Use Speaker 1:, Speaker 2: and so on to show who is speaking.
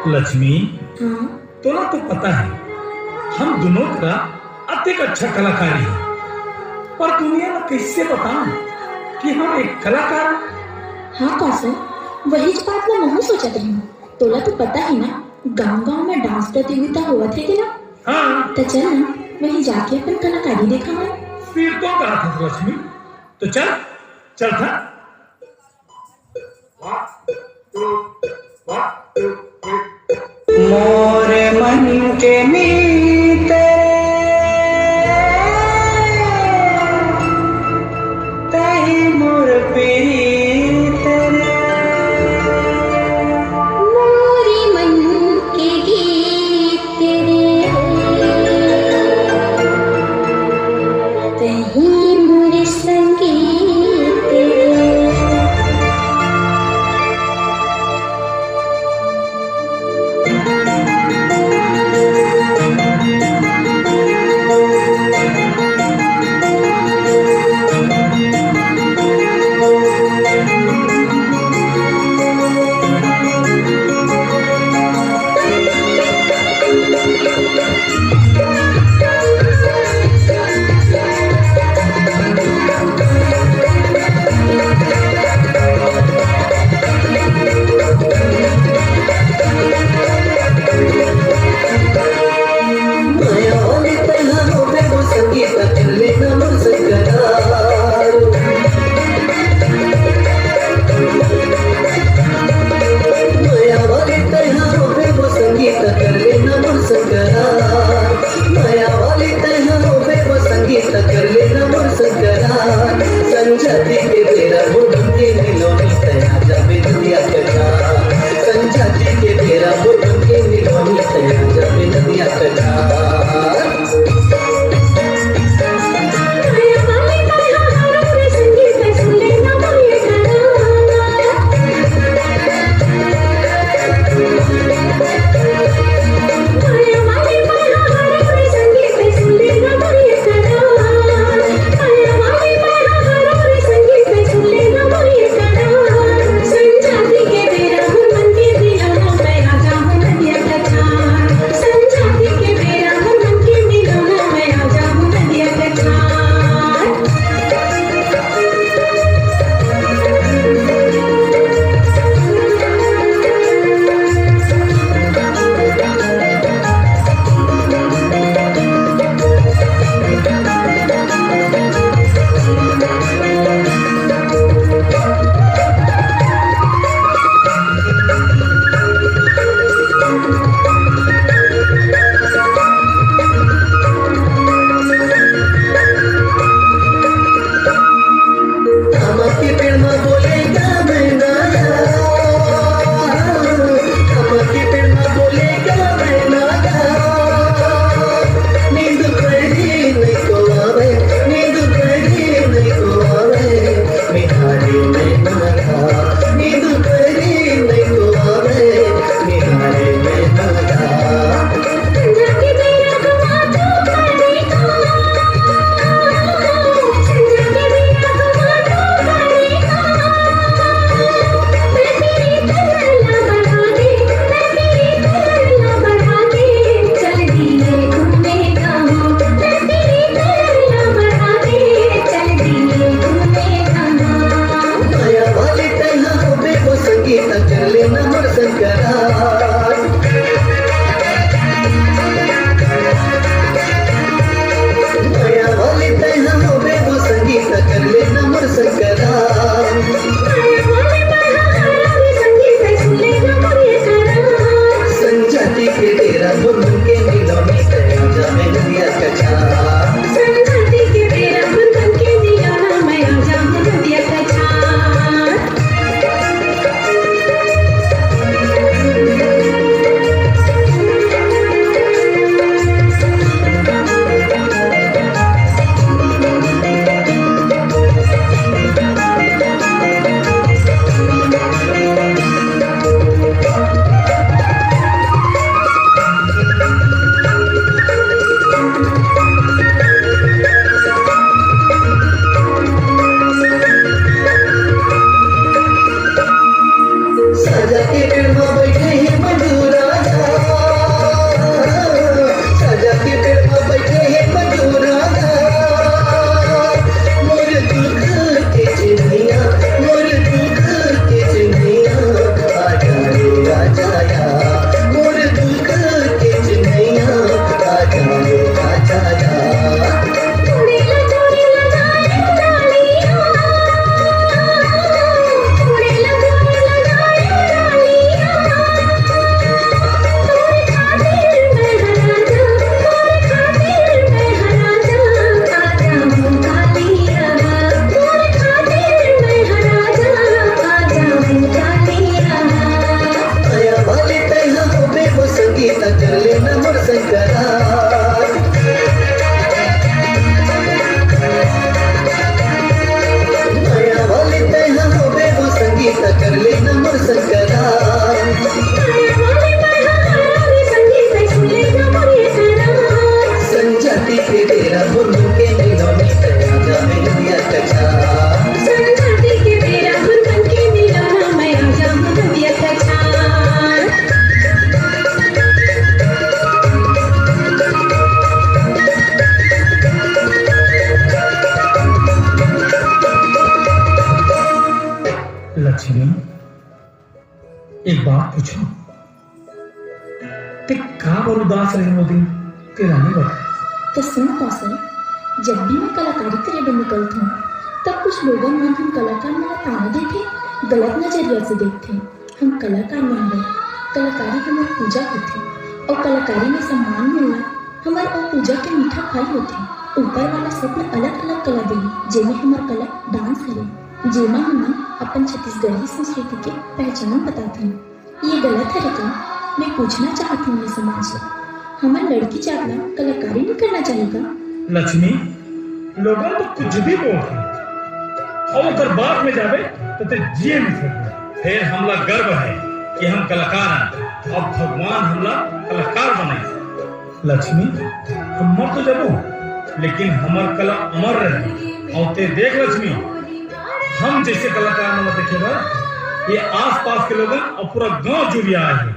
Speaker 1: लक्ष्मी,
Speaker 2: हाँ
Speaker 1: तोला तो पता है हम दोनों का अत्यंत अच्छा कलाकारी है, पर दुनिया में कैसे बताऊं कि हम एक कलाकार।
Speaker 2: हाँ कौशल, वही बात मैं नहीं सोचत रही हूँ। तोला तो पता ही ना, गांव-गांव में डांस प्रतियोगिता हुआ थे कि ना।
Speaker 1: हाँ,
Speaker 2: तो चल ना वहीं जाके अपन कलाकारी देखा है।
Speaker 1: फिर तो कहा था लक्ष्मी, तो चल चल था।
Speaker 3: मोरे मन के मीते तही मोर प्रीत
Speaker 2: मोरी मन के गीत तेरे कहीं मोरे संगीत तेरे।
Speaker 3: के बेरा बुनु के मिलोनी तया जावे नदिया कछा
Speaker 2: संध्या के बेरा बुन के मिलोना मैं आ जाऊं नदिया कछा
Speaker 1: लक्ष्मी, एक बात पूछो, ते का बर उदास रहे वो दिन तेरा नहीं बता।
Speaker 2: तो सुन कौशल, जब भी मैं कलाकारी के लिए निकलती हूँ तब कुछ लोगों मन हम कलाकार में ताना देते, गलत नजरिया से देखते। हम कलाकार नहीं गए, कलाकारी हमारी पूजा होती और कलाकारी में सम्मान मिलना हमारे और पूजा के मीठा फल होते। ऊपर वाला स्वप्न अलग अलग कला दे जेमें हमार कला डांस करे, जेमा हम अपन छत्तीसगढ़ी संस्कृति के पहचान बताते हैं। ये गलत है का? मैं पूछना चाहती हूँ समाज से, हमारी लड़की जागना कलाकारी नहीं करना चाहिएगा?
Speaker 1: लक्ष्मी, लोगों तो कुछ भी बोलते और अगर बात में जावे तो ते जिए नहीं सकते। फिर हमला गर्व है कि हम कलाकार हैं, अब भगवान हमला कलाकार बनाए। लक्ष्मी, हम मर तो जाबो लेकिन हमार कला अमर रहे। और ते देख लक्ष्मी, हम जैसे कलाकार न देखे बा, ये आस पास के लोग और पूरा गांव जुड़िया है।